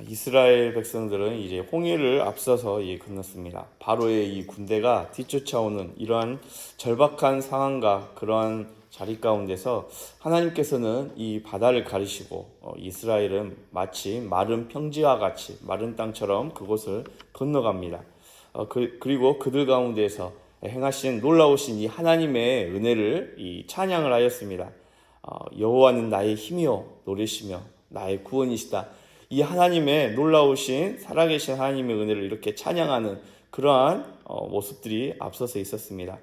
이스라엘 백성들은 이제 홍해를 앞서서 건넜습니다. 바로의 이 군대가 뒤쫓아오는 이러한 절박한 상황과 그러한 자리 가운데서 하나님께서는 이 바다를 가리시고 이스라엘은 마치 마른 평지와 같이 마른 땅처럼 그곳을 건너갑니다. 그리고 그들 가운데에서 행하신 놀라우신 이 하나님의 은혜를 찬양을 하였습니다. 여호와는 나의 힘이요 노래시며 나의 구원이시다. 이 하나님의 놀라우신 살아계신 하나님의 은혜를 이렇게 찬양하는 그러한 모습들이 앞서서 있었습니다.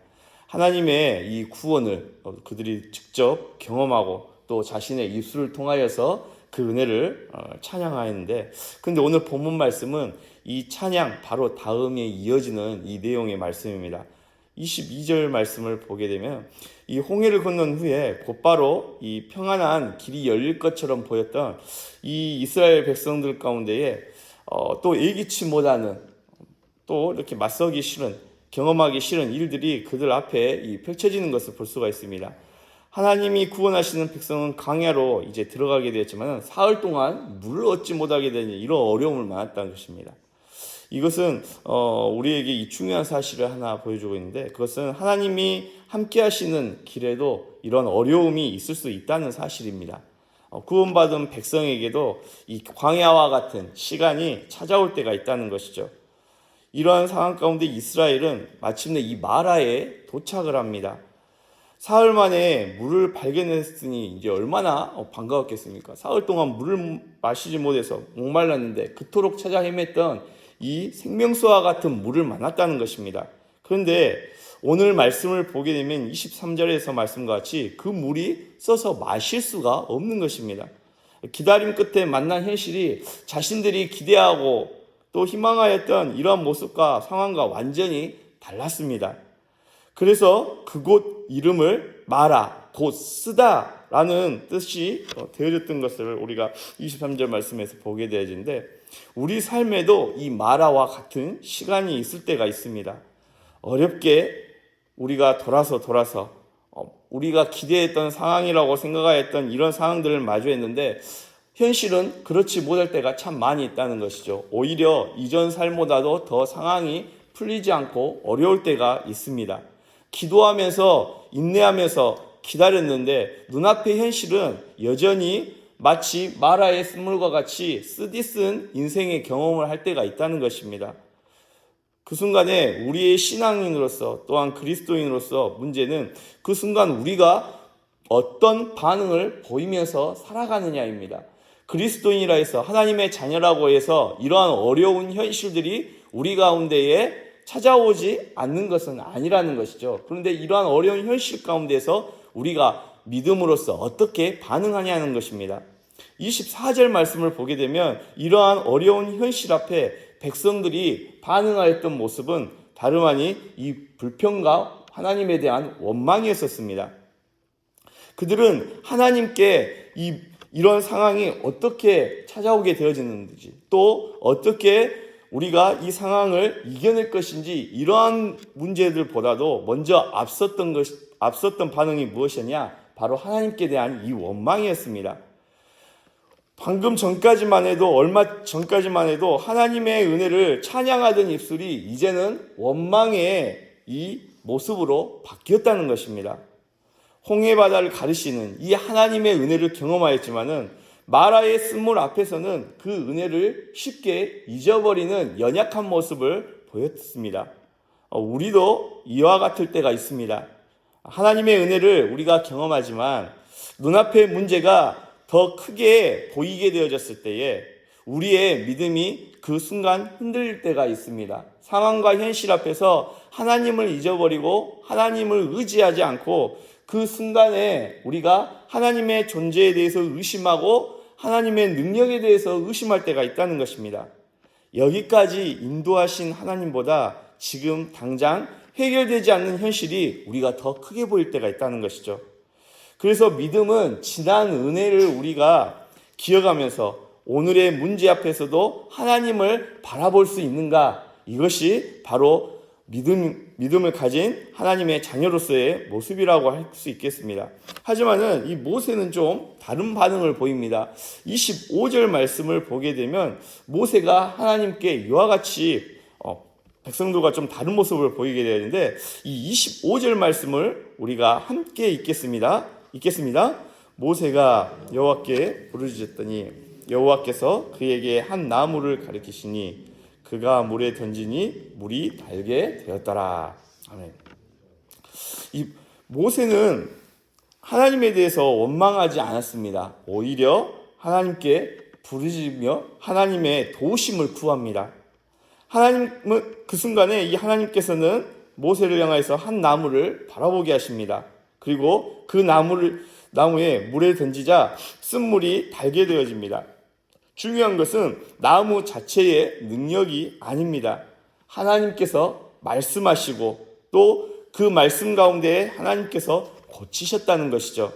하나님의 이 구원을 그들이 직접 경험하고 또 자신의 입술을 통하여서 그 은혜를 찬양하였는데, 근데 오늘 본문 말씀은 이 찬양 바로 다음에 이어지는 이 내용의 말씀입니다. 22절 말씀을 보게 되면 이 홍해를 건넌 후에 곧바로 이 평안한 길이 열릴 것처럼 보였던 이 이스라엘 백성들 가운데에 또 예기치 못하는 또 이렇게 맞서기 싫은 경험하기 싫은 일들이 그들 앞에 펼쳐지는 것을 볼 수가 있습니다. 하나님이 구원하시는 백성은 광야로 이제 들어가게 되었지만 사흘 동안 물을 얻지 못하게 되는 이런 어려움을 만났다는 것입니다. 이것은 우리에게 이 중요한 사실을 하나 보여주고 있는데, 그것은 하나님이 함께 하시는 길에도 이런 어려움이 있을 수 있다는 사실입니다. 구원받은 백성에게도 이 광야와 같은 시간이 찾아올 때가 있다는 것이죠. 이러한 상황 가운데 이스라엘은 마침내 이 마라에 도착을 합니다. 사흘 만에 물을 발견했으니 이제 얼마나 반가웠겠습니까? 사흘 동안 물을 마시지 못해서 목말랐는데 그토록 찾아 헤맸던 이 생명수와 같은 물을 만났다는 것입니다. 그런데 오늘 말씀을 보게 되면 23절에서 말씀과 같이 그 물이 써서 마실 수가 없는 것입니다. 기다림 끝에 만난 현실이 자신들이 기대하고 또 희망하였던 이러한 모습과 상황과 완전히 달랐습니다. 그래서 그곳 이름을 마라, 곧 쓰다 라는 뜻이 되어졌던 것을 우리가 23절 말씀에서 보게 되어지는데, 우리 삶에도 이 마라와 같은 시간이 있을 때가 있습니다. 어렵게 우리가 돌아서 우리가 기대했던 상황이라고 생각하였던 이런 상황들을 마주했는데 현실은 그렇지 못할 때가 참 많이 있다는 것이죠. 오히려 이전 삶보다도 더 상황이 풀리지 않고 어려울 때가 있습니다. 기도하면서 인내하면서 기다렸는데 눈앞의 현실은 여전히 마치 마라의 쓴물과 같이 쓰디쓴 인생의 경험을 할 때가 있다는 것입니다. 그 순간에 우리의 신앙인으로서 또한 그리스도인으로서 문제는 그 순간 우리가 어떤 반응을 보이면서 살아가느냐입니다. 그리스도인이라 해서 하나님의 자녀라고 해서 이러한 어려운 현실들이 우리 가운데에 찾아오지 않는 것은 아니라는 것이죠. 그런데 이러한 어려운 현실 가운데서 우리가 믿음으로써 어떻게 반응하냐는 것입니다. 24절 말씀을 보게 되면 이러한 어려운 현실 앞에 백성들이 반응하였던 모습은 다름 아니 이 불평과 하나님에 대한 원망이었습니다. 그들은 하나님께 이런 상황이 어떻게 찾아오게 되어지는지, 또 어떻게 우리가 이 상황을 이겨낼 것인지, 이러한 문제들보다도 먼저 앞섰던 반응이 무엇이냐? 바로 하나님께 대한 이 원망이었습니다. 방금 전까지만 해도, 얼마 전까지만 해도 하나님의 은혜를 찬양하던 입술이 이제는 원망의 이 모습으로 바뀌었다는 것입니다. 홍해 바다를 가르시는 이 하나님의 은혜를 경험하였지만은 마라의 쓴물 앞에서는 그 은혜를 쉽게 잊어버리는 연약한 모습을 보였습니다. 우리도 이와 같을 때가 있습니다. 하나님의 은혜를 우리가 경험하지만 눈앞의 문제가 더 크게 보이게 되어졌을 때에 우리의 믿음이 그 순간 흔들릴 때가 있습니다. 상황과 현실 앞에서 하나님을 잊어버리고 하나님을 의지하지 않고 그 순간에 우리가 하나님의 존재에 대해서 의심하고 하나님의 능력에 대해서 의심할 때가 있다는 것입니다. 여기까지 인도하신 하나님보다 지금 당장 해결되지 않는 현실이 우리가 더 크게 보일 때가 있다는 것이죠. 그래서 믿음은 지난 은혜를 우리가 기억하면서 오늘의 문제 앞에서도 하나님을 바라볼 수 있는가, 이것이 바로 믿음의 믿음을 가진 하나님의 자녀로서의 모습이라고 할 수 있겠습니다. 하지만은 이 모세는 좀 다른 반응을 보입니다. 25절 말씀을 보게 되면 모세가 하나님께 이와 같이 백성들과 좀 다른 모습을 보이게 되는데, 이 25절 말씀을 우리가 함께 읽겠습니다. 모세가 여호와께 부르짖었더니 여호와께서 그에게 한 나무를 가리키시니 그가 물에 던지니 물이 달게 되었더라. 아멘. 이 모세는 하나님에 대해서 원망하지 않았습니다. 오히려 하나님께 부르짖으며 하나님의 도우심을 구합니다. 하나님은 그 순간에 이 하나님께서는 모세를 향해서 한 나무를 바라보게 하십니다. 그리고 그 나무에 물에 던지자 쓴물이 달게 되어집니다. 중요한 것은 나무 자체의 능력이 아닙니다. 하나님께서 말씀하시고 또 그 말씀 가운데 하나님께서 고치셨다는 것이죠.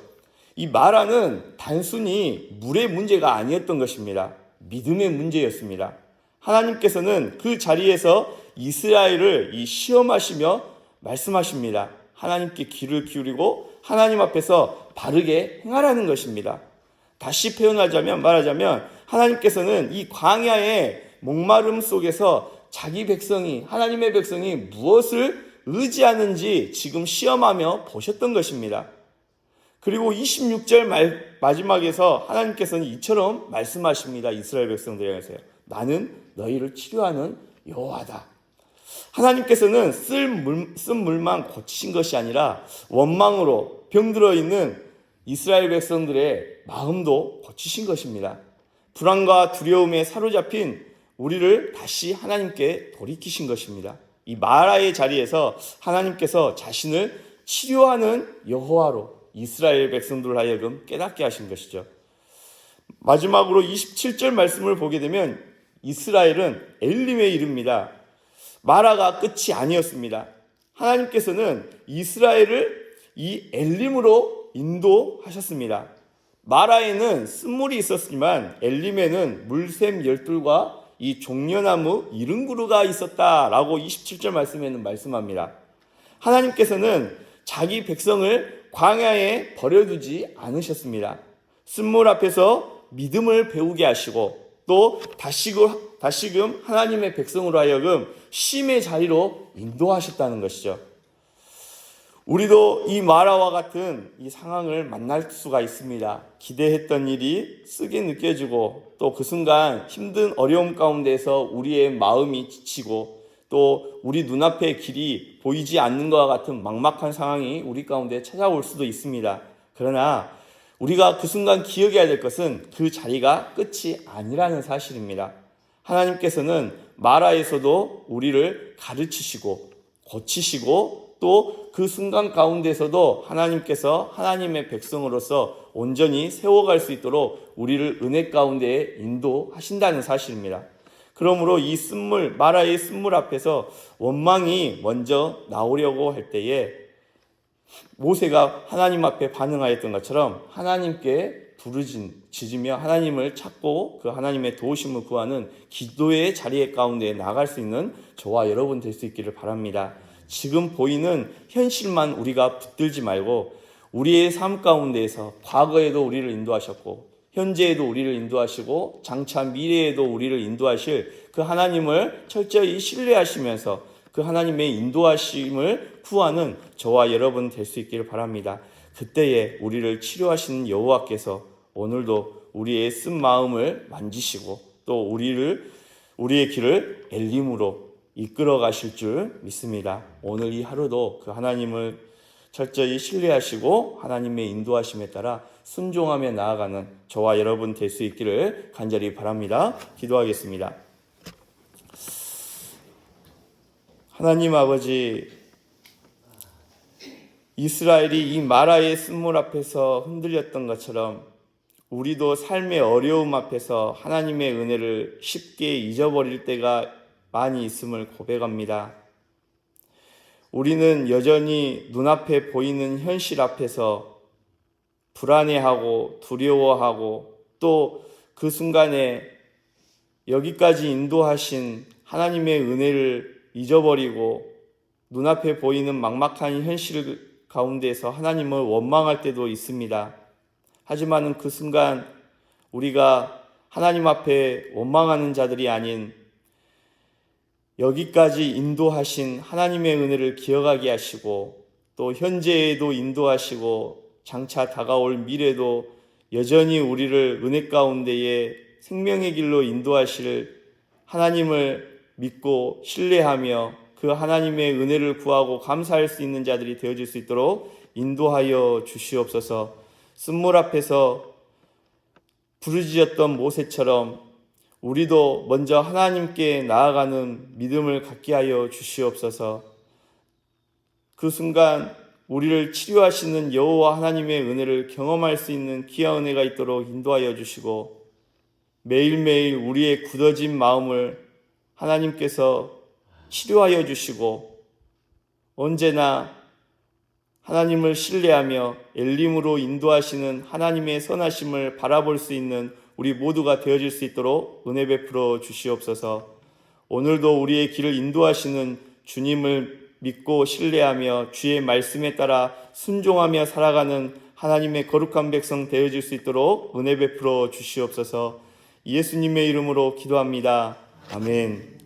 이 마라는 단순히 물의 문제가 아니었던 것입니다. 믿음의 문제였습니다. 하나님께서는 그 자리에서 이스라엘을 시험하시며 말씀하십니다. 하나님께 귀를 기울이고 하나님 앞에서 바르게 행하라는 것입니다. 다시 말하자면 하나님께서는 이 광야의 목마름 속에서 하나님의 백성이 무엇을 의지하는지 지금 시험하며 보셨던 것입니다. 그리고 26절 마지막에서 하나님께서는 이처럼 말씀하십니다. 이스라엘 백성들에 대해서요. 나는 너희를 치료하는 여호와다. 하나님께서는 쓴 물만 고치신 것이 아니라 원망으로 병들어 있는 이스라엘 백성들의 마음도 고치신 것입니다. 불안과 두려움에 사로잡힌 우리를 다시 하나님께 돌이키신 것입니다. 이 마라의 자리에서 하나님께서 자신을 치료하는 여호와로 이스라엘 백성들을 하여금 깨닫게 하신 것이죠. 마지막으로 27절 말씀을 보게 되면 이스라엘은 엘림에 이릅니다. 마라가 끝이 아니었습니다. 하나님께서는 이스라엘을 이 엘림으로 인도하셨습니다. 마라에는 쓴물이 있었지만 엘림에는 물샘 열둘과 이 종려나무 70그루가 있었다라고 27절 말씀에는 말씀합니다. 하나님께서는 자기 백성을 광야에 버려두지 않으셨습니다. 쓴물 앞에서 믿음을 배우게 하시고 또 다시금 하나님의 백성으로 하여금 쉼의 자리로 인도하셨다는 것이죠. 우리도 이 마라와 같은 이 상황을 만날 수가 있습니다. 기대했던 일이 쓰게 느껴지고 또 그 순간 힘든 어려움 가운데서 우리의 마음이 지치고 또 우리 눈앞의 길이 보이지 않는 것과 같은 막막한 상황이 우리 가운데 찾아올 수도 있습니다. 그러나 우리가 그 순간 기억해야 될 것은 그 자리가 끝이 아니라는 사실입니다. 하나님께서는 마라에서도 우리를 가르치시고 고치시고 또 그 순간 가운데서도 하나님께서 하나님의 백성으로서 온전히 세워갈 수 있도록 우리를 은혜 가운데 인도하신다는 사실입니다. 그러므로 이 마라의 쓴물 앞에서 원망이 먼저 나오려고 할 때에 모세가 하나님 앞에 반응하였던 것처럼 하나님께 부르짖으며 하나님을 찾고 그 하나님의 도우심을 구하는 기도의 자리에 가운데 나갈 수 있는 저와 여러분 될 수 있기를 바랍니다. 지금 보이는 현실만 우리가 붙들지 말고 우리의 삶 가운데에서 과거에도 우리를 인도하셨고 현재에도 우리를 인도하시고 장차 미래에도 우리를 인도하실 그 하나님을 철저히 신뢰하시면서 그 하나님의 인도하심을 구하는 저와 여러분 될 수 있기를 바랍니다. 그때에 우리를 치료하시는 여호와께서 오늘도 우리의 쓴 마음을 만지시고 또 우리의 길을 엘림으로 이끌어 가실 줄 믿습니다. 오늘 이 하루도 그 하나님을 철저히 신뢰하시고 하나님의 인도하심에 따라 순종하며 나아가는 저와 여러분 될 수 있기를 간절히 바랍니다. 기도하겠습니다. 하나님 아버지, 이스라엘이 이 마라의 쓴물 앞에서 흔들렸던 것처럼 우리도 삶의 어려움 앞에서 하나님의 은혜를 쉽게 잊어버릴 때가 많이 있음을 고백합니다. 우리는 여전히 눈앞에 보이는 현실 앞에서 불안해하고 두려워하고 또 그 순간에 여기까지 인도하신 하나님의 은혜를 잊어버리고 눈앞에 보이는 막막한 현실 가운데서 하나님을 원망할 때도 있습니다. 하지만 그 순간 우리가 하나님 앞에 원망하는 자들이 아닌 여기까지 인도하신 하나님의 은혜를 기억하게 하시고 또 현재에도 인도하시고 장차 다가올 미래도 여전히 우리를 은혜 가운데에 생명의 길로 인도하실 하나님을 믿고 신뢰하며 그 하나님의 은혜를 구하고 감사할 수 있는 자들이 되어질 수 있도록 인도하여 주시옵소서. 쓴물 앞에서 부르짖었던 모세처럼 우리도 먼저 하나님께 나아가는 믿음을 갖게 하여 주시옵소서. 그 순간 우리를 치료하시는 여호와 하나님의 은혜를 경험할 수 있는 귀한 은혜가 있도록 인도하여 주시고 매일매일 우리의 굳어진 마음을 하나님께서 치료하여 주시고 언제나 하나님을 신뢰하며 엘림으로 인도하시는 하나님의 선하심을 바라볼 수 있는 우리 모두가 되어질 수 있도록 은혜 베풀어 주시옵소서. 오늘도 우리의 길을 인도하시는 주님을 믿고 신뢰하며 주의 말씀에 따라 순종하며 살아가는 하나님의 거룩한 백성 되어질 수 있도록 은혜 베풀어 주시옵소서. 예수님의 이름으로 기도합니다. 아멘.